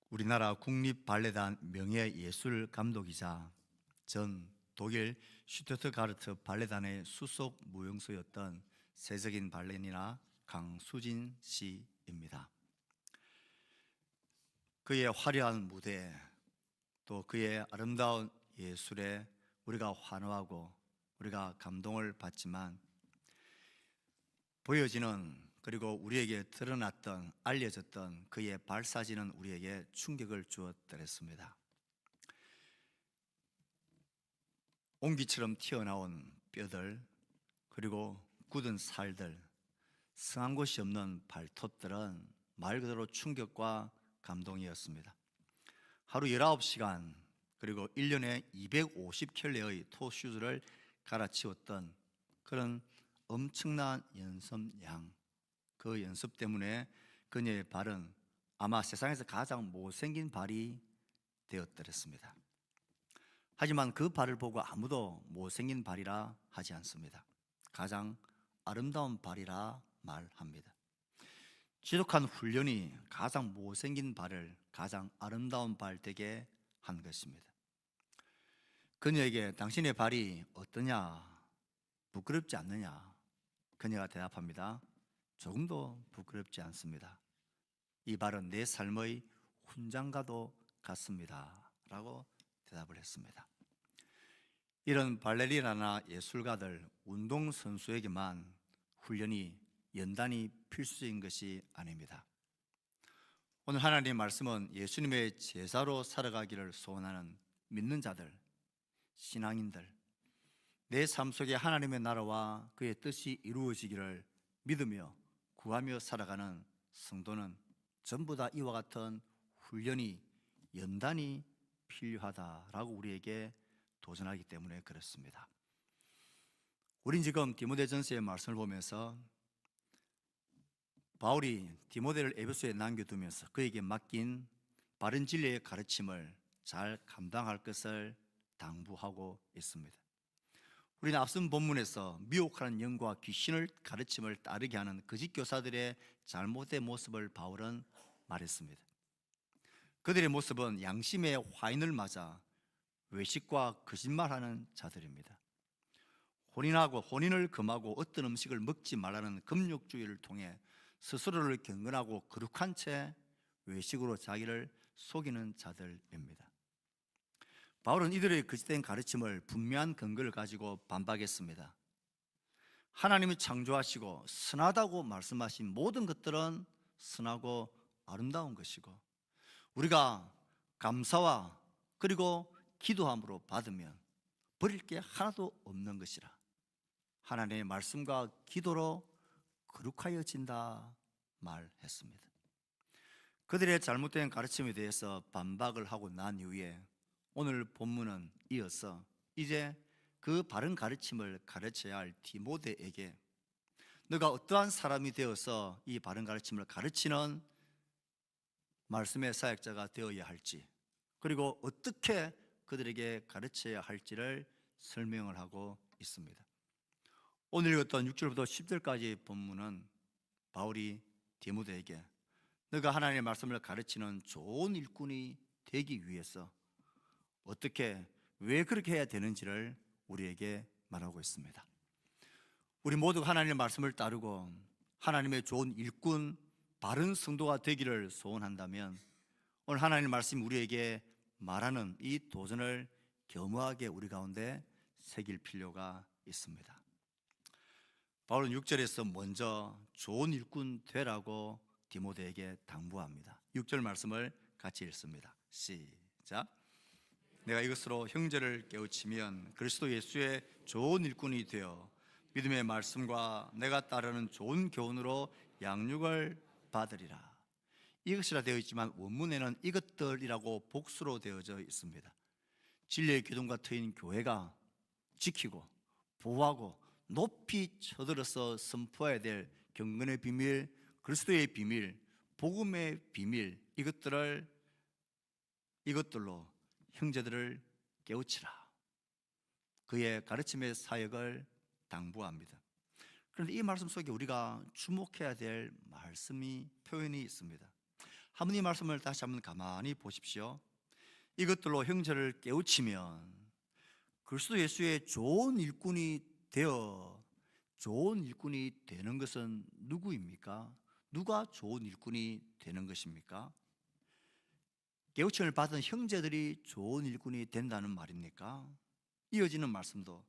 우리나라 국립발레단 명예예술 감독이자 전 독일 슈투트가르트 발레단의 수석 무용수였던 세적인 발레리나 강수진 씨입니다. 그의 화려한 무대, 또 그의 아름다운 예술에 우리가 환호하고 우리가 감동을 받지만, 보여지는 그리고 우리에게 드러났던, 알려졌던 그의 발사진은 우리에게 충격을 주었더랬습니다. 옹기처럼 튀어나온 뼈들, 그리고 굳은 살들, 성한 곳이 없는 발톱들은 말 그대로 충격과 감동이었습니다. 하루 19시간 그리고 1년에 250켤레의 토슈즈를 갈아치웠던 그런 엄청난 연습량, 그 연습 때문에 그녀의 발은 아마 세상에서 가장 못생긴 발이 되었더랬습니다. 하지만 그 발을 보고 아무도 못생긴 발이라 하지 않습니다. 가장 아름다운 발이라 말합니다. 지독한 훈련이 가장 못생긴 발을 가장 아름다운 발 되게 한 것입니다. 그녀에게 당신의 발이 어떠냐, 부끄럽지 않느냐? 그녀가 대답합니다. 조금도 부끄럽지 않습니다. 이 발은 내 삶의 훈장과도 같습니다 라고 대답을 했습니다. 이런 발레리나나 예술가들, 운동선수에게만 훈련이 연단이 필수적인 것이 아닙니다. 오늘 하나님의 말씀은 예수님의 제자로 살아가기를 소원하는 믿는 자들, 신앙인들, 내 삶 속에 하나님의 나라와 그의 뜻이 이루어지기를 믿으며 구하며 살아가는 성도는 전부 다 이와 같은 훈련이, 연단이 필요하다라고 우리에게 도전하기 때문에 그렇습니다. 우린 지금 디모데전서의 말씀을 보면서 바울이 디모데를 에베소에 남겨두면서 그에게 맡긴 바른 진리의 가르침을 잘 감당할 것을 당부하고 있습니다. 우리는 앞선 본문에서 미혹하는 영과 귀신을 가르침을 따르게 하는 거짓 교사들의 잘못된 모습을 바울은 말했습니다. 그들의 모습은 양심의 화인을 맞아 외식과 거짓말하는 자들입니다. 혼인을 금하고 어떤 음식을 먹지 말라는 금욕주의를 통해 스스로를 경건하고 거룩한 채 외식으로 자기를 속이는 자들입니다. 바울은 이들의 거짓된 가르침을 분명한 근거를 가지고 반박했습니다. 하나님이 창조하시고 선하다고 말씀하신 모든 것들은 선하고 아름다운 것이고, 우리가 감사와 그리고 기도함으로 받으면 버릴 게 하나도 없는 것이라, 하나님의 말씀과 기도로 거룩하여진다 말했습니다. 그들의 잘못된 가르침에 대해서 반박을 하고 난 이후에 오늘 본문은 이어서 이제 그 바른 가르침을 가르쳐야 할 디모데에게 너가 어떠한 사람이 되어서 이 바른 가르침을 가르치는 말씀의 사역자가 되어야 할지, 그리고 어떻게 그들에게 가르쳐야 할지를 설명을 하고 있습니다. 오늘 읽었던 6절부터 10절까지 본문은 바울이 디모데에게 너가 하나님의 말씀을 가르치는 좋은 일꾼이 되기 위해서 어떻게, 왜 그렇게 해야 되는지를 우리에게 말하고 있습니다. 우리 모두 하나님의 말씀을 따르고 하나님의 좋은 일꾼, 바른 성도가 되기를 소원한다면 오늘 하나님의 말씀이 우리에게 말하는 이 도전을 겸허하게 우리 가운데 새길 필요가 있습니다. 바울은 6절에서 먼저 좋은 일꾼 되라고 디모데에게 당부합니다. 6절 말씀을 같이 읽습니다. 시작. 내가 이것으로 형제를 깨우치면 그리스도 예수의 좋은 일꾼이 되어 믿음의 말씀과 내가 따르는 좋은 교훈으로 양육을 받으리라. 이것이라 되어 있지만 원문에는 이것들이라고 복수로 되어져 있습니다. 진리의 기둥과 트인 교회가 지키고 보호하고 높이 쳐들어서 선포해야 될 경건의 비밀, 그리스도의 비밀, 복음의 비밀, 이것들로 형제들을 깨우치라. 그의 가르침의 사역을 당부합니다. 그런데 이 말씀 속에 우리가 주목해야 될 말씀이, 표현이 있습니다. 하나님 말씀을 다시 한번 가만히 보십시오. 이것들로 형제를 깨우치면 그리스도 예수의 좋은 일꾼이 되어 좋은 일꾼이 되는 것은 누구입니까? 누가 좋은 일꾼이 되는 것입니까? 깨우침을 받은 형제들이 좋은 일꾼이 된다는 말입니까? 이어지는 말씀도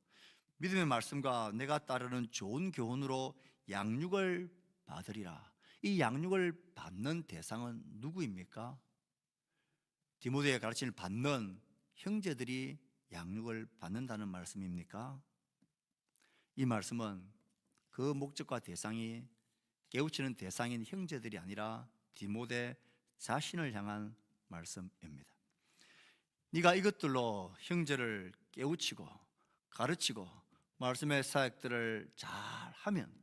믿음의 말씀과 내가 따르는 좋은 교훈으로 양육을 받으리라. 이 양육을 받는 대상은 누구입니까? 디모데의 가르침을 받는 형제들이 양육을 받는다는 말씀입니까? 이 말씀은 그 목적과 대상이 깨우치는 대상인 형제들이 아니라 디모데 자신을 향한 말씀입니다. 네가 이것들로 형제를 깨우치고 가르치고 말씀의 사역들을 잘 하면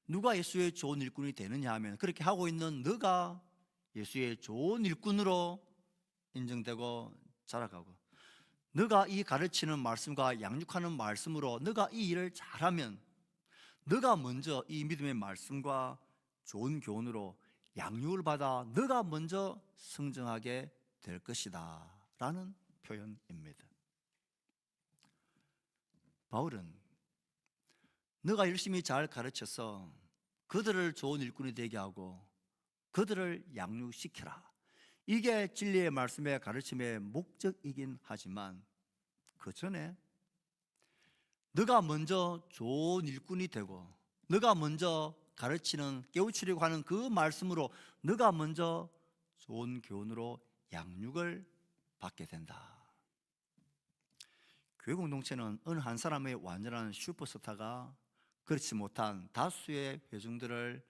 누가 예수의 좋은 일꾼이 되느냐 하면 그렇게 하고 있는 너가 예수의 좋은 일꾼으로 인정되고 자라가고, 너가 이 가르치는 말씀과 양육하는 말씀으로 너가 이 일을 잘하면 너가 먼저 이 믿음의 말씀과 좋은 교훈으로 양육을 받아 너가 먼저 성장하게 될 것이다 라는 표현입니다. 바울은 너가 열심히 잘 가르쳐서 그들을 좋은 일꾼이 되게 하고 그들을 양육시켜라, 이게 진리의 말씀의 가르침의 목적이긴 하지만 그 전에 너가 먼저 좋은 일꾼이 되고 너가 먼저 가르치는 깨우치려고 하는 그 말씀으로 너가 먼저 좋은 교훈으로 양육을 받게 된다. 교회 공동체는 어느 한 사람의 완전한 슈퍼스타가 그렇지 못한 다수의 회중들을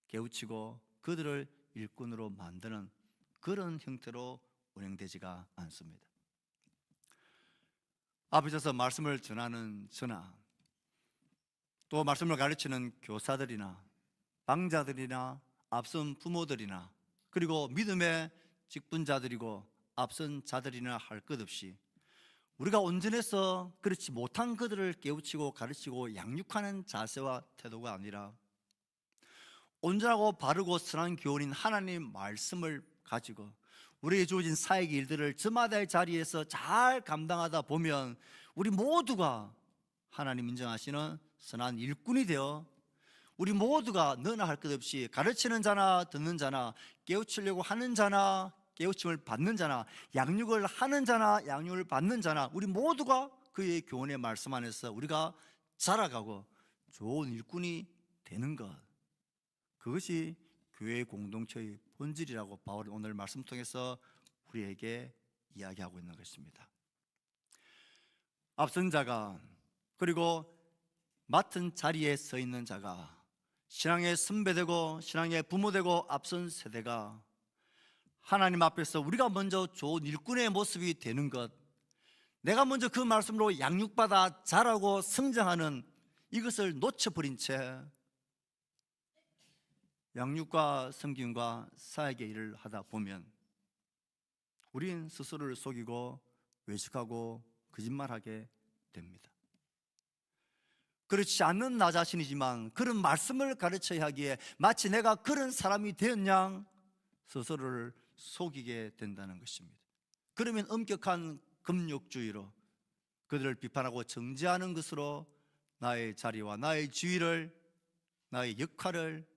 깨우치고 그들을 일꾼으로 만드는 그런 형태로 운영되지가 않습니다. 앞에서 말씀을 전하는 저나 또 말씀을 가르치는 교사들이나 방자들이나 앞선 부모들이나 그리고 믿음의 직분자들이고 앞선 자들이나 할 것 없이 우리가 온전해서 그렇지 못한 그들을 깨우치고 가르치고 양육하는 자세와 태도가 아니라 온전하고 바르고 선한 교훈인 하나님 말씀을 가지고 우리에게 주어진 사역 일들을 저마다의 자리에서 잘 감당하다 보면 우리 모두가 하나님 인정하시는 선한 일꾼이 되어 우리 모두가 너나 할 것 없이 가르치는 자나 듣는 자나 깨우치려고 하는 자나 깨우침을 받는 자나 양육을 하는 자나 양육을 받는 자나 우리 모두가 그의 교훈의 말씀 안에서 우리가 자라가고 좋은 일꾼이 되는 것, 그것이 교회 공동체의 본질이라고 바울이 오늘 말씀 통해서 우리에게 이야기하고 있는 것입니다. 앞선 자가 그리고 맡은 자리에 서 있는 자가 신앙의 선배되고 신앙의 부모되고 앞선 세대가 하나님 앞에서 우리가 먼저 좋은 일꾼의 모습이 되는 것, 내가 먼저 그 말씀으로 양육받아 자라고 성장하는 이것을 놓쳐버린 채 양육과 섬김과 사역의 일을 하다 보면 우린 스스로를 속이고 외식하고 거짓말하게 됩니다. 그렇지 않는 나 자신이지만 그런 말씀을 가르쳐야 하기에 마치 내가 그런 사람이 되었냐 스스로를 속이게 된다는 것입니다. 그러면 엄격한 금욕주의로 그들을 비판하고 정죄하는 것으로 나의 자리와 나의 지위를, 나의 역할을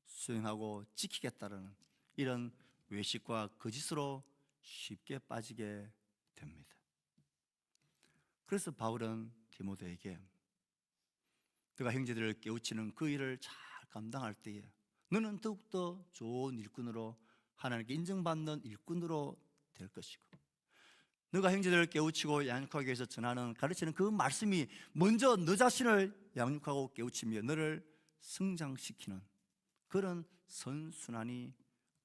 수행하고 지키겠다는 이런 외식과 거짓으로 쉽게 빠지게 됩니다. 그래서 바울은 디모데에게 그가 형제들을 깨우치는 그 일을 잘 감당할 때에 너는 더욱더 좋은 일꾼으로 하나님께 인정받는 일꾼으로 될 것이고, 너가 형제들을 깨우치고 양육하기 위해서 전하는 가르치는 그 말씀이 먼저 너 자신을 양육하고 깨우치며 너를 성장시키는 그런 선순환이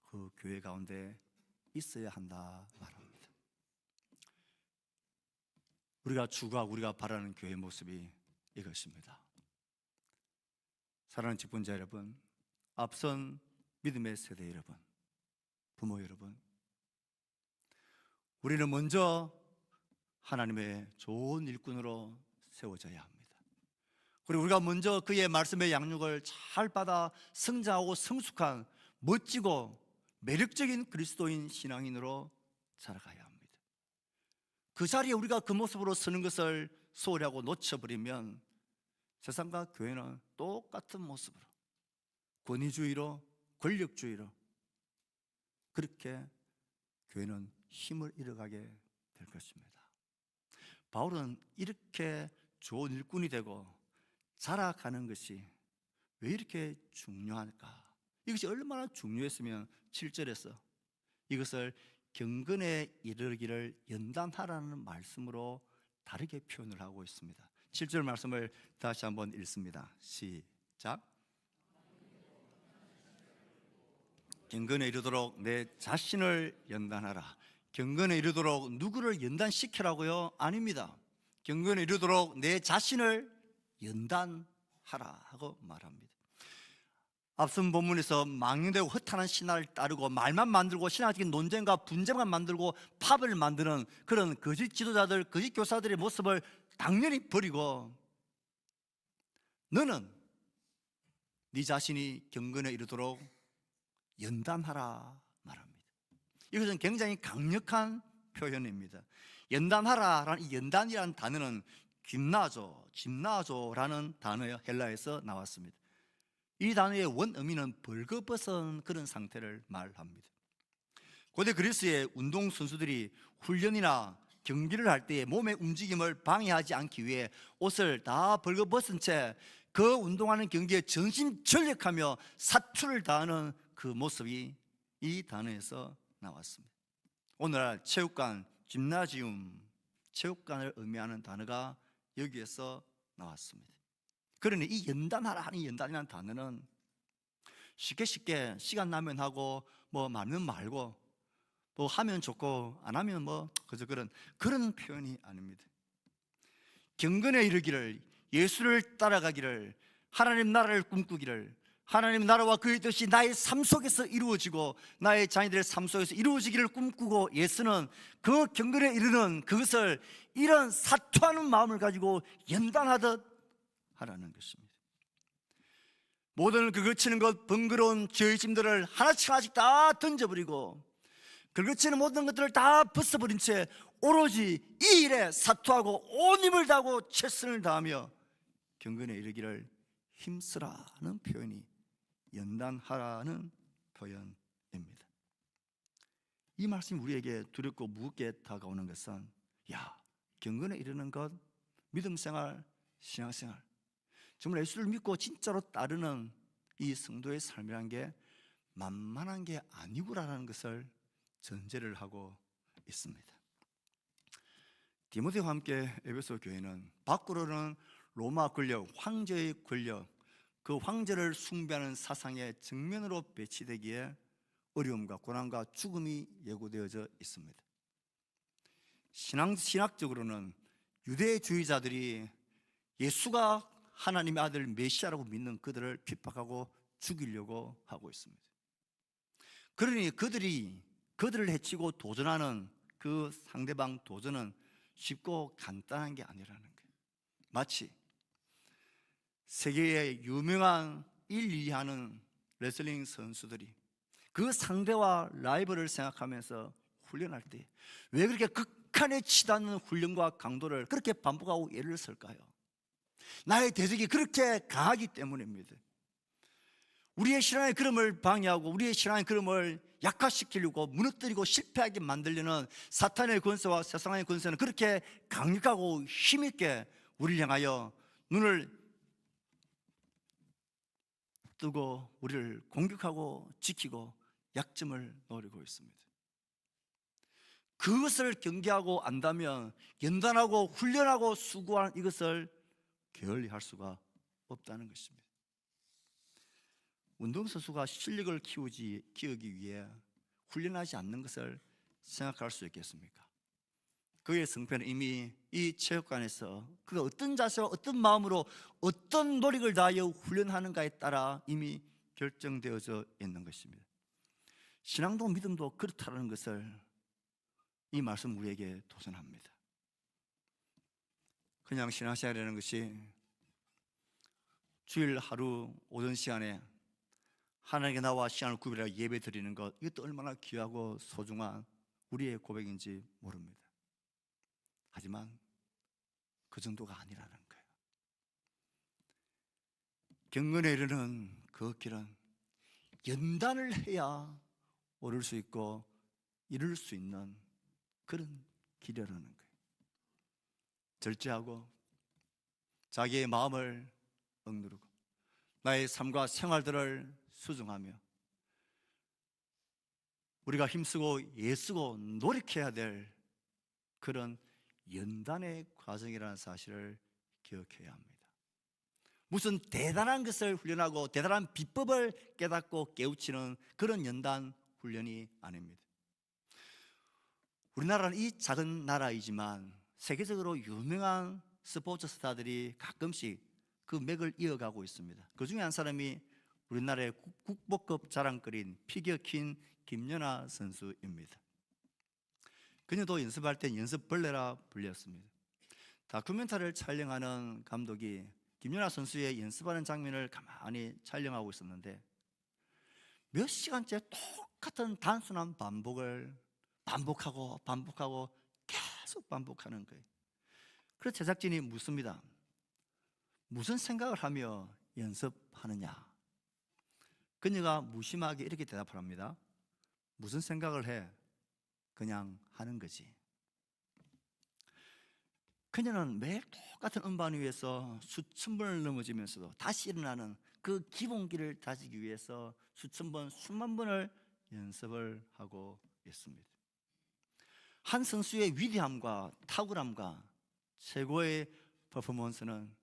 그 교회 가운데 있어야 한다 말합니다. 우리가 추구하고 우리가 바라는 교회 모습이 이것입니다. 사랑하는 직분자 여러분, 앞선 믿음의 세대 여러분, 부모 여러분, 우리는 먼저 하나님의 좋은 일꾼으로 세워져야 합니다. 그리고 우리가 먼저 그의 말씀의 양육을 잘 받아 성장하고 성숙한 멋지고 매력적인 그리스도인 신앙인으로 자라가야 합니다. 그 자리에 우리가 그 모습으로 서는 것을 소홀히 하고 놓쳐버리면 세상과 교회는 똑같은 모습으로, 권위주의로, 권력주의로 그렇게 교회는 힘을 잃어가게 될 것입니다. 바울은 이렇게 좋은 일꾼이 되고 자라가는 것이 왜 이렇게 중요할까? 이것이 얼마나 중요했으면 7절에서 이것을 경건에 이르기를 연단하라는 말씀으로 다르게 표현을 하고 있습니다. 7절 말씀을 다시 한번 읽습니다. 시작. 경건에 이르도록 내 자신을 연단하라. 경건에 이르도록 누구를 연단시키라고요? 아닙니다. 경건에 이르도록 내 자신을 연단하라 하고 말합니다. 앞선 본문에서 망령되고 허탄한 신화를 따르고 말만 만들고 신학적인 논쟁과 분쟁만 만들고 파벌을 만드는 그런 거짓 지도자들, 거짓 교사들의 모습을 당연히 버리고 너는 네 자신이 경건에 이르도록 연단하라 말합니다. 이것은 굉장히 강력한 표현입니다. 연단하라라는 이 연단이라는 단어는 짐나조라는 단어요, 헬라에서 나왔습니다. 이 단어의 원의미는 벌거벗은 그런 상태를 말합니다. 고대 그리스의 운동선수들이 훈련이나 경기를 할 때에 몸의 움직임을 방해하지 않기 위해 옷을 다 벌거벗은 채 그 운동하는 경기에 전심전력하며 사투를 다하는 그 모습이 이 단어에서 나왔습니다. 오늘날 체육관, 짐나지움, 체육관을 의미하는 단어가 여기에서 나왔습니다. 그러니 이 연단하라 하는 연단이라는 단어는 쉽게 시간 나면 하고 뭐 말면 말고 또 하면 좋고 안 하면 뭐 그저 그런 표현이 아닙니다. 경건에 이르기를, 예수를 따라가기를, 하나님 나라를 꿈꾸기를, 하나님 나라와 그의 뜻이 나의 삶 속에서 이루어지고 나의 자녀들의 삶 속에서 이루어지기를 꿈꾸고 예수는 그 경건에 이르는 그것을 이런 사투하는 마음을 가지고 연단하듯 하라는 것입니다. 모든 긁어치는 것, 번거로운 죄의 짐들을 하나씩 다 던져버리고 긁어치는 모든 것들을 다 벗어버린 채 오로지 이 일에 사투하고 온 힘을 다하고 최선을 다하며 경건에 이르기를 힘쓰라는 표현이 연단하라는 표현입니다. 이 말씀이 우리에게 두렵고 무겁게 다가오는 것은 경건에 이르는 것, 믿음생활, 신앙생활, 정말 예수를 믿고 진짜로 따르는 이 성도의 삶이라는 게 만만한 게 아니구나라는 것을 전제를 하고 있습니다. 디모데와 함께 에베소 교회는 밖으로는 로마 권력, 황제의 권력, 그 황제를 숭배하는 사상의 정면으로 배치되기에 어려움과 고난과 죽음이 예고되어져 있습니다. 신학적으로는 유대주의자들이 예수가 하나님의 아들 메시아라고 믿는 그들을 핍박하고 죽이려고 하고 있습니다. 그러니 그들을 해치고 도전하는 그 상대방 도전은 쉽고 간단한 게 아니라는 거예요. 마치 세계의 유명한 1, 2위 하는 레슬링 선수들이 그 상대와 라이벌을 생각하면서 훈련할 때 왜 그렇게 극한에 치닫는 훈련과 강도를 그렇게 반복하고 예를 쓸까요? 나의 대적이 그렇게 강하기 때문입니다. 우리의 신앙의 걸음을 방해하고 우리의 신앙의 걸음을 약화시키려고 무너뜨리고 실패하게 만들려는 사탄의 권세와 세상의 권세는 그렇게 강력하고 힘있게 우리를 향하여 눈을 뜨고 우리를 공격하고 지키고 약점을 노리고 있습니다. 그것을 경계하고 안다면 연단하고 훈련하고 수고하는 이것을 게을리할 수가 없다는 것입니다. 운동선수가 실력을 키우기 위해 훈련하지 않는 것을 생각할 수 있겠습니까? 그의 성패는 이미 이 체육관에서 그가 어떤 자세와 어떤 마음으로 어떤 노력을 다하여 훈련하는가에 따라 이미 결정되어져 있는 것입니다. 신앙도 믿음도 그렇다는 것을 이 말씀 우리에게 도전합니다. 그냥 신앙생활이라는 것이 주일 하루 오전 시간에 하나님께 나와 시간을 구별하여 예배 드리는 것, 이것도 얼마나 귀하고 소중한 우리의 고백인지 모릅니다. 하지만 그 정도가 아니라는 거예요. 경건에 이르는 그 길은 연단을 해야 오를 수 있고 이룰 수 있는 그런 길이라는 거예요. 절제하고 자기의 마음을 억누르고 나의 삶과 생활들을 수정하며 우리가 힘쓰고 애쓰고 노력해야 될 그런 연단의 과정이라는 사실을 기억해야 합니다. 무슨 대단한 것을 훈련하고 대단한 비법을 깨닫고 깨우치는 그런 연단 훈련이 아닙니다. 우리나라는 이 작은 나라이지만 세계적으로 유명한 스포츠 스타들이 가끔씩 그 맥을 이어가고 있습니다. 그 중에 한 사람이 우리나라의 국보급 자랑거리인 피겨킨 김연아 선수입니다. 그녀도 연습할 땐 연습벌레라 불렸습니다. 다큐멘터리를 촬영하는 감독이 김연아 선수의 연습하는 장면을 가만히 촬영하고 있었는데 몇 시간째 똑같은 단순한 반복을 반복하고 계속 반복하는 거예요. 그래서 제작진이 묻습니다. 무슨 생각을 하며 연습하느냐? 그녀가 무심하게 이렇게 대답을 합니다. 무슨 생각을 해? 그냥 하는 거지. 그녀는 매일 똑같은 음반 위에서 수천 번을 넘어지면서도 다시 일어나는 그 기본기를 다지기 위해서 수천 번, 수만 번을 연습을 하고 있습니다. 한 선수의 위대함과 탁월함과 최고의 퍼포먼스는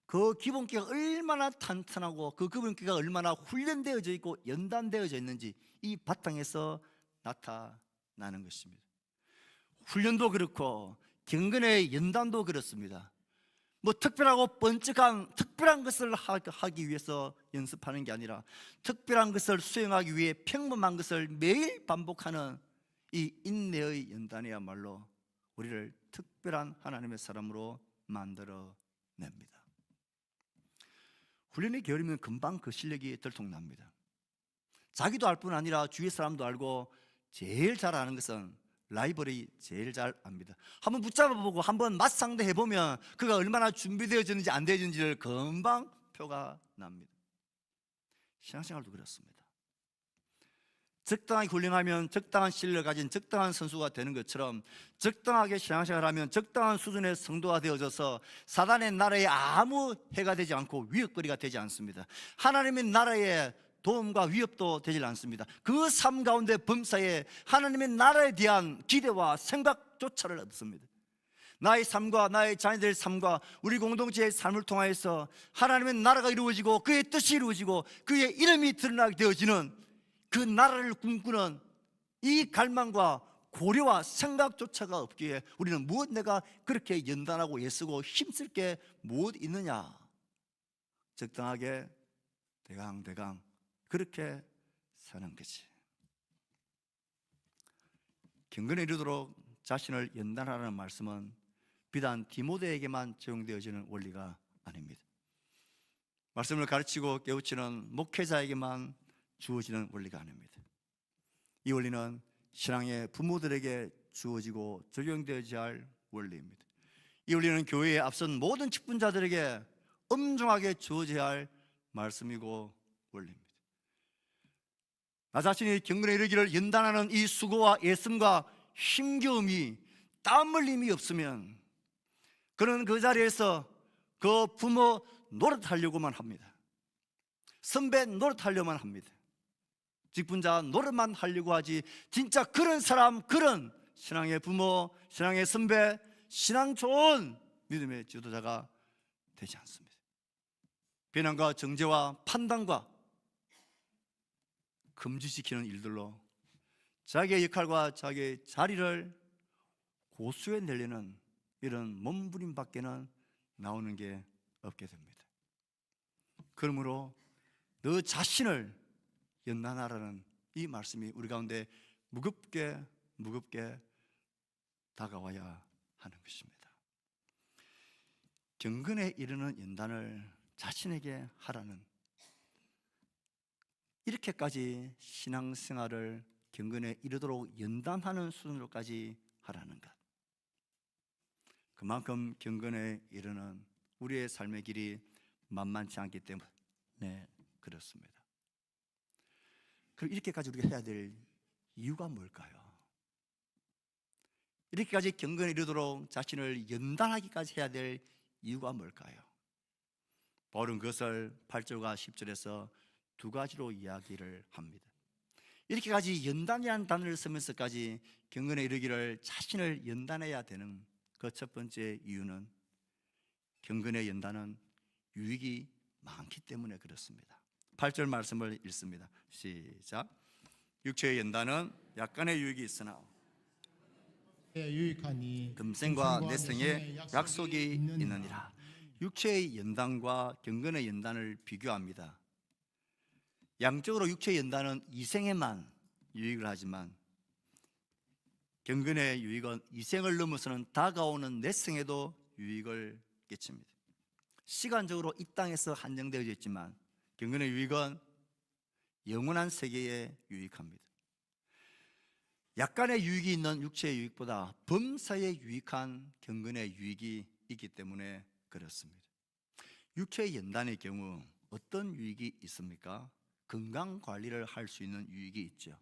그 기본기가 얼마나 탄탄하고 그 기본기가 얼마나 훈련되어져 있고 연단되어져 있는지 이 바탕에서 나타나는 것입니다. 훈련도 그렇고 경건의 연단도 그렇습니다. 뭐 특별하고 번쩍한 특별한 것을 하기 위해서 연습하는 게 아니라 특별한 것을 수행하기 위해 평범한 것을 매일 반복하는 이 인내의 연단이야말로 우리를 특별한 하나님의 사람으로 만들어냅니다. 훈련의 게으르면 금방 그 실력이 들통납니다. 자기도 알 뿐 아니라 주위 사람도 알고 제일 잘 아는 것은 라이벌이 제일 잘 압니다. 한번 붙잡아보고 한번 맞상대 해보면 그가 얼마나 준비되어졌는지 안 되어졌는지를 금방 표가 납니다. 신앙생활도 그렇습니다. 적당하게 훈련하면 적당한 실력을 가진 적당한 선수가 되는 것처럼 적당하게 신앙생활하면 적당한 수준의 성도가 되어져서 사단의 나라에 아무 해가 되지 않고 위협거리가 되지 않습니다. 하나님의 나라에 도움과 위협도 되질 않습니다. 그 삶 가운데 범사에 하나님의 나라에 대한 기대와 생각조차를 얻습니다. 나의 삶과 나의 자녀들의 삶과 우리 공동체의 삶을 통하여서 하나님의 나라가 이루어지고 그의 뜻이 이루어지고 그의 이름이 드러나게 되어지는 그 나라를 꿈꾸는 이 갈망과 고려와 생각조차가 없기에 우리는 무엇 내가 그렇게 연단하고 애쓰고 힘쓸 게 무엇 있느냐? 적당하게 대강 그렇게 사는 거지. 경건에 이르도록 자신을 연단하라는 말씀은 비단 디모데에게만 적용되어지는 원리가 아닙니다. 말씀을 가르치고 깨우치는 목회자에게만 주어지는 원리가 아닙니다. 이 원리는 신앙의 부모들에게 주어지고 적용되어야 할 원리입니다. 이 원리는 교회에 앞선 모든 직분자들에게 엄중하게 주어져야 할 말씀이고 원리입니다. 나 자신이 경건에 이르기를 연단하는 이 수고와 애씀과 힘겨움이 땀 흘림이 없으면 그는 그 자리에서 그 부모 노릇하려고만 합니다. 선배 노릇하려고만 합니다. 직분자 노릇만 하려고 하지 진짜 그런 사람, 그런 신앙의 부모, 신앙의 선배, 신앙 좋은 믿음의 지도자가 되지 않습니다. 비난과 정죄와 판단과 금지시키는 일들로 자기의 역할과 자기의 자리를 고수해 내려는 이런 몸부림 밖에는 나오는 게 없게 됩니다. 그러므로 너 자신을 연단하라는 이 말씀이 우리 가운데 무겁게 다가와야 하는 것입니다. 경건에 이르는 연단을 자신에게 하라는 이렇게까지 신앙생활을 경건에 이르도록 연단하는 수준으로까지 하라는 것. 그만큼 경건에 이르는 우리의 삶의 길이 만만치 않기 때문에 그렇습니다. 그럼 이렇게까지 우리가 해야 될 이유가 뭘까요? 이렇게까지 경건에 이르도록 자신을 연단하기까지 해야 될 이유가 뭘까요? 바울은 그것을 8절과 10절에서 두 가지로 이야기를 합니다. 이렇게까지 연단이라는 단어를 쓰면서까지 경건에 이르기를 자신을 연단해야 되는 그 첫 번째 이유는 경건의 연단은 유익이 많기 때문에 그렇습니다. 8절 말씀을 읽습니다. 시작. 육체의 연단은 약간의 유익이 있으나 유익하니 금생과 내생에 약속이 있느니라. 육체의 연단과 경건의 연단을 비교합니다. 양적으로 육체의 연단은 이생에만 유익을 하지만 경건의 유익은 이생을 넘어서는 다가오는 내생에도 유익을 끼칩니다. 시간적으로 이 땅에서 한정되어 있지만 경건의 유익은 영원한 세계에 유익합니다. 약간의 유익이 있는 육체의 유익보다 범사에 유익한 경건의 유익이 있기 때문에 그렇습니다. 육체의 연단의 경우 어떤 유익이 있습니까? 건강관리를 할 수 있는 유익이 있죠.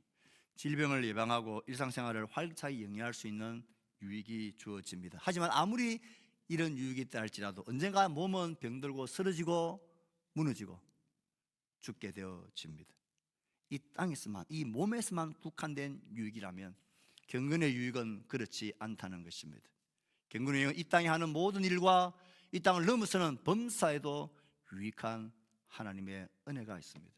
질병을 예방하고 일상생활을 활기차게 영위할 수 있는 유익이 주어집니다. 하지만 아무리 이런 유익이 있다 할지라도 언젠가 몸은 병들고 쓰러지고 무너지고 죽게 되어집니다. 이 땅에서만, 이 몸에서만 국한된 유익이라면 경건의 유익은 그렇지 않다는 것입니다. 경건의 유익은 이 땅에 하는 모든 일과 이 땅을 넘어서는 범사에도 유익한 하나님의 은혜가 있습니다.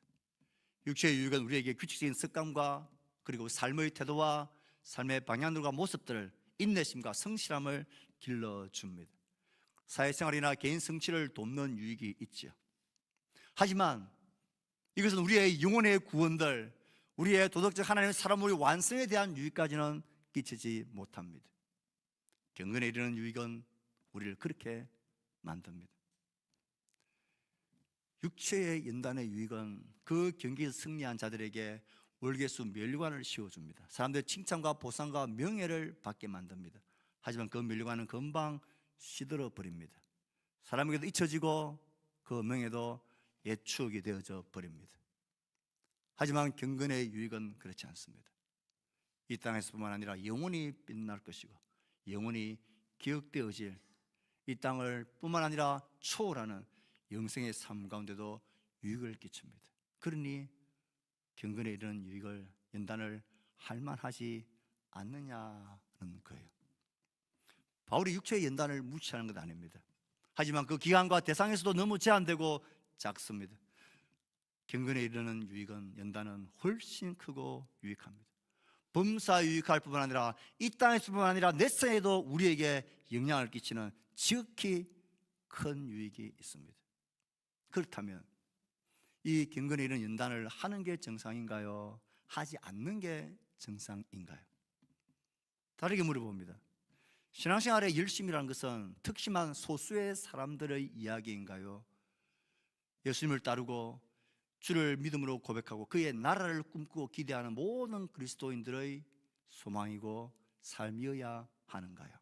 육체의 유익은 우리에게 규칙적인 습관과 그리고 삶의 태도와 삶의 방향들과 모습들을 인내심과 성실함을 길러줍니다. 사회생활이나 개인 성취를 돕는 유익이 있죠. 하지만 이것은 우리의 영혼의 구원들, 우리의 도덕적 하나님의 사람의 완성에 대한 유익까지는 끼치지 못합니다. 경건에 이르는 유익은 우리를 그렇게 만듭니다. 육체의 연단의 유익은 그 경기에서 승리한 자들에게 월계수 면류관을 씌워줍니다. 사람들의 칭찬과 보상과 명예를 받게 만듭니다. 하지만 그 면류관은 금방 시들어 버립니다. 사람에게도 잊혀지고 그 명예도 옛 추억이 되어져 버립니다. 하지만 경건의 유익은 그렇지 않습니다. 이 땅에서뿐만 아니라 영원히 빛날 것이고 영원히 기억되어질 이 땅을 뿐만 아니라 초월하는 영생의 삶 가운데도 유익을 끼칩니다. 그러니 경건에 이르는 유익을 연단을 할만하지 않느냐는 거예요. 바울이 육체의 연단을 무시하는 것 아닙니다. 하지만 그 기간과 대상에서도 너무 제한되고 작습니다. 경건에 이르는 유익은 연단은 훨씬 크고 유익합니다. 범사 유익할 뿐만 아니라 이 땅에서뿐만 아니라 내생에도 우리에게 영향을 끼치는 지극히 큰 유익이 있습니다. 그렇다면 이 경건에 이르는 연단을 하는 게 정상인가요? 하지 않는 게 정상인가요? 다르게 물어봅니다. 신앙생활의 열심이라는 것은 특심한 소수의 사람들의 이야기인가요? 예수님을 따르고 주를 믿음으로 고백하고 그의 나라를 꿈꾸고 기대하는 모든 그리스도인들의 소망이고 삶이어야 하는가요?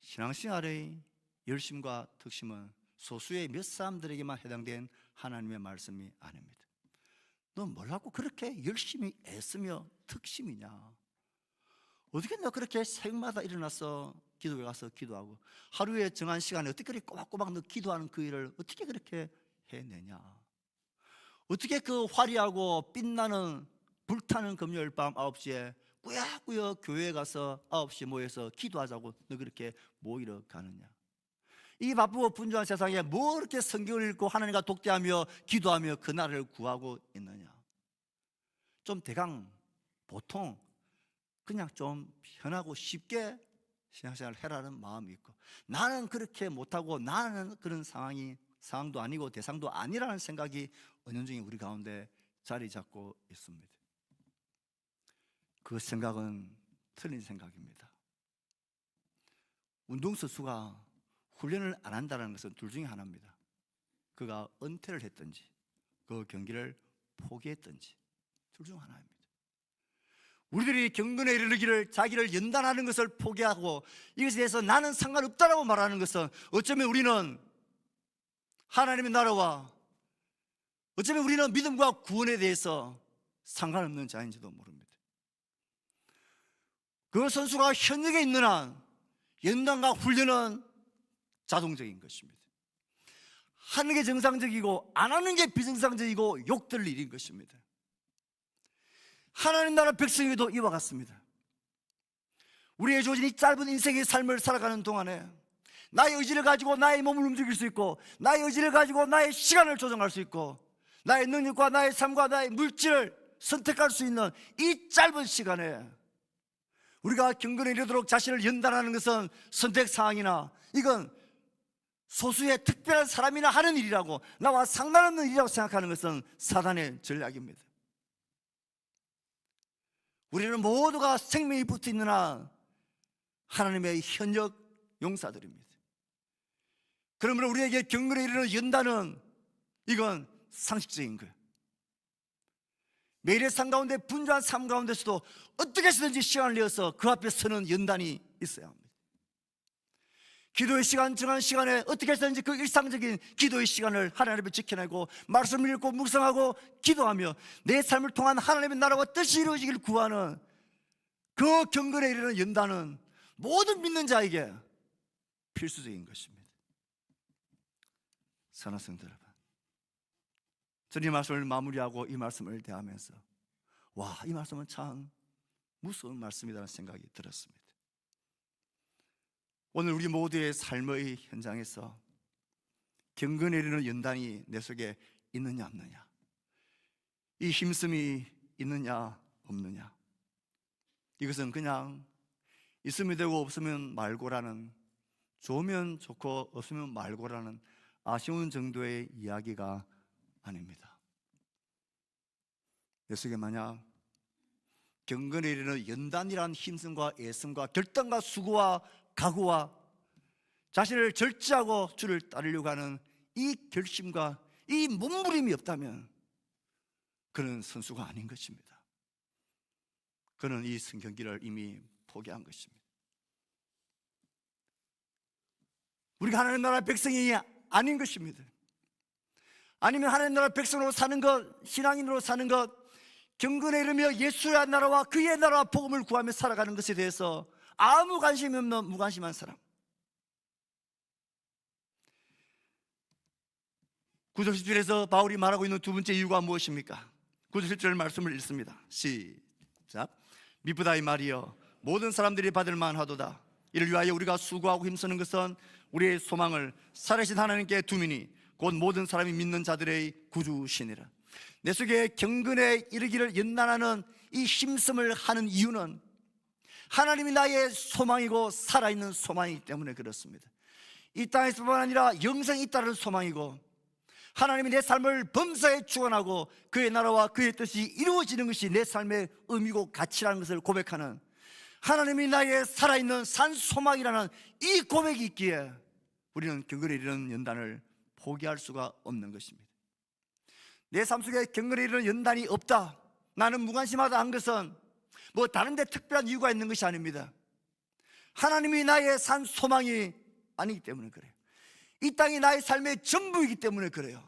신앙생활의 열심과 특심은 소수의 몇 사람들에게만 해당된 하나님의 말씀이 아닙니다. 너 뭐라고 그렇게 열심히 애쓰며 특심이냐? 어떻게 너 그렇게 새벽마다 일어나서 기도에 가서 기도하고 하루에 정한 시간에 어떻게 그렇게 꼬박꼬박 너 기도하는 그 일을 어떻게 그렇게 해내냐? 어떻게 그 화려하고 빛나는 불타는 금요일 밤 9시에 꾸역꾸역 교회에 가서 9시에 모여서 기도하자고 너 그렇게 모이러 가느냐? 이 바쁘고 분주한 세상에 뭐 그렇게 성경을 읽고 하나님과 독대하며 기도하며 그 나라를 구하고 있느냐? 좀 대강 보통 그냥 좀 편하고 쉽게 신앙생활을 해라는 마음이 있고 나는 그렇게 못하고 나는 그런 상황도 아니고 대상도 아니라는 생각이 은연중에 우리 가운데 자리 잡고 있습니다. 그 생각은 틀린 생각입니다. 운동선수가 훈련을 안 한다는 것은 둘 중에 하나입니다. 그가 은퇴를 했든지 그 경기를 포기했든지 둘 중 하나입니다. 우리들이 경건에 이르기를 자기를 연단하는 것을 포기하고 이것에 대해서 나는 상관없다라고 말하는 것은 어쩌면 우리는 하나님의 나라와 어쩌면 우리는 믿음과 구원에 대해서 상관없는 자인지도 모릅니다. 그 선수가 현역에 있는 한 연단과 훈련은 자동적인 것입니다. 하는 게 정상적이고 안 하는 게 비정상적이고 욕될 일인 것입니다. 하나님 나라 백성에도 이와 같습니다. 우리의 주어진 이 짧은 인생의 삶을 살아가는 동안에 나의 의지를 가지고 나의 몸을 움직일 수 있고 나의 의지를 가지고 나의 시간을 조정할 수 있고 나의 능력과 나의 삶과 나의 물질을 선택할 수 있는 이 짧은 시간에 우리가 경건에 이르도록 자신을 연단하는 것은 선택사항이나 이건 소수의 특별한 사람이나 하는 일이라고 나와 상관없는 일이라고 생각하는 것은 사단의 전략입니다. 우리는 모두가 생명이 붙어있는 한 하나님의 현역 용사들입니다. 그러므로 우리에게 경건에 이르는 연단은 이건 상식적인 거예요. 매일의 삶 가운데 분주한 삶 가운데서도 어떻게 해서든지 시간을 내어서 그 앞에 서는 연단이 있어야 합니다. 기도의 시간, 정한 시간에 어떻게 해서든지 그 일상적인 기도의 시간을 하나님 앞에 지켜내고 말씀을 읽고 묵상하고 기도하며 내 삶을 통한 하나님의 나라와 뜻이 이루어지기를 구하는 그 경건에 이르는 연단은 모든 믿는 자에게 필수적인 것입니다. 사랑하는 성도 여러분, 저는 이 말씀을 마무리하고 이 말씀을 대하면서 와, 이 말씀은 참 무서운 말씀이라는 생각이 들었습니다. 오늘 우리 모두의 삶의 현장에서 경건에 이르는 연단이 내 속에 있느냐 없느냐, 이 힘씀이 있느냐 없느냐, 이것은 그냥 있으면 되고 없으면 말고라는, 좋으면 좋고 없으면 말고라는 아쉬운 정도의 이야기가 아닙니다. 내 속에 만약 경건에 이르는 연단이란 힘씀과 애씀과 결단과 수고와 각오와 자신을 절제하고 주를 따르려고 하는 이 결심과 이 몸부림이 없다면 그는 선수가 아닌 것입니다. 그는 이 성경기를 이미 포기한 것입니다. 우리가 하나님 나라 백성이 아닌 것입니다. 아니면 하나님 나라 백성으로 사는 것, 신앙인으로 사는 것, 경건에 이르며 예수의 나라와 그의 나라와 복음을 구하며 살아가는 것에 대해서 아무 관심이 없는 무관심한 사람. 9절 10절에서 바울이 말하고 있는 두 번째 이유가 무엇입니까? 9절 10절 말씀을 읽습니다. 시작. 미쁘다 이 말이여, 모든 사람들이 받을 만하도다. 이를 위하여 우리가 수고하고 힘쓰는 것은 우리의 소망을 살아계신 하나님께 두미니 곧 모든 사람이 믿는 자들의 구주시니라. 내 속에 경건에 이르기를 연단하는 이 힘씀을 하는 이유는 하나님이 나의 소망이고 살아있는 소망이기 때문에 그렇습니다. 이 땅에서뿐만 아니라 영생이 있다는 소망이고 하나님이 내 삶을 범사에 주관하고 그의 나라와 그의 뜻이 이루어지는 것이 내 삶의 의미고 가치라는 것을 고백하는, 하나님이 나의 살아있는 산 소망이라는 이 고백이 있기에 우리는 경건에 이르는 연단을 포기할 수가 없는 것입니다. 내 삶 속에 경건에 이르는 연단이 없다, 나는 무관심하다 한 것은 뭐 다른 데 특별한 이유가 있는 것이 아닙니다. 하나님이 나의 산 소망이 아니기 때문에 그래요. 이 땅이 나의 삶의 전부이기 때문에 그래요.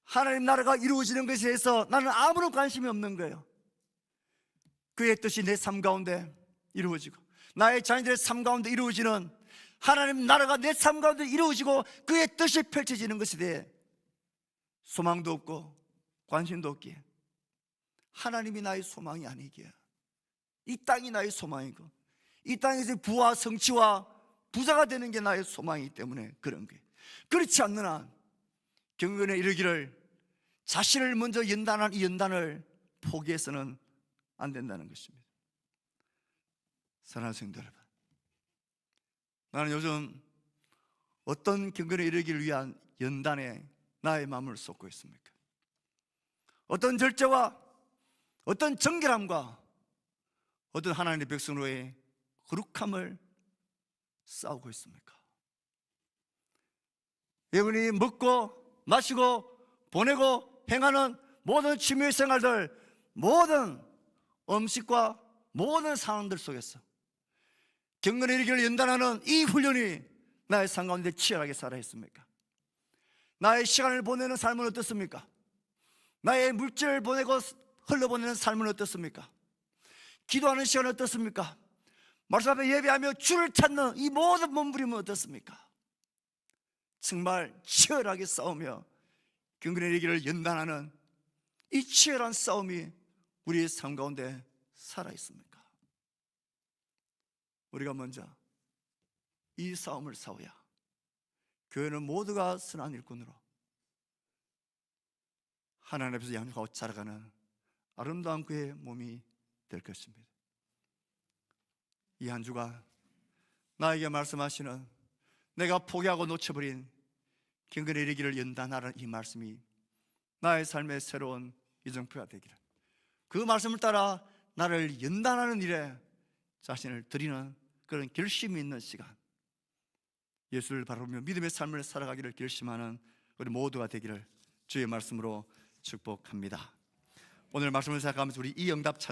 하나님 나라가 이루어지는 것에 대해서 나는 아무런 관심이 없는 거예요. 그의 뜻이 내 삶 가운데 이루어지고 나의 자녀들의 삶 가운데 이루어지는 하나님 나라가 내 삶 가운데 이루어지고 그의 뜻이 펼쳐지는 것에 대해 소망도 없고 관심도 없기에 하나님이 나의 소망이 아니기에 이 땅이 나의 소망이고 이 땅에서 부와 성취와 부자가 되는 게 나의 소망이기 때문에 그런 거예요. 그렇지 않는 한 경건에 이르기를 자신을 먼저 연단한 이 연단을 포기해서는 안 된다는 것입니다. 사랑하는 성도 여러분, 나는 요즘 어떤 경건에 이르기를 위한 연단에 나의 마음을 쏟고 있습니까? 어떤 절제와 어떤 정결함과 어떤 하나님의 백성으로의 거룩함을 싸우고 있습니까? 여러분이 먹고 마시고 보내고 행하는 모든 취미 생활들, 모든 음식과 모든 상황들 속에서 경건의 이르기를 연단하는 이 훈련이 나의 삶 가운데 치열하게 살아있습니까? 나의 시간을 보내는 삶은 어떻습니까? 나의 물질을 보내고 흘러보내는 삶은 어떻습니까? 기도하는 시간은 어떻습니까? 말씀 앞에 예배하며 주를 찾는 이 모든 몸부림은 어떻습니까? 정말 치열하게 싸우며 경건의 이르기를 연단하는 이 치열한 싸움이 우리의 삶 가운데 살아있습니까? 우리가 먼저 이 싸움을 싸워야 교회는 모두가 선한 일꾼으로 하나님 앞에서 양육하고 자라가는 아름다운 그의 몸이 될 것입니다. 이 한 주가 나에게 말씀하시는 내가 포기하고 놓쳐버린 경건의 이르기를 연단하라는 이 말씀이 나의 삶의 새로운 이정표가 되기를, 그 말씀을 따라 나를 연단하는 일에 자신을 드리는 그런 결심이 있는 시간, 예수를 바라보며 믿음의 삶을 살아가기를 결심하는 우리 모두가 되기를 주의 말씀으로 축복합니다. 오늘 말씀을 생각하면서 우리 이 응답 찬양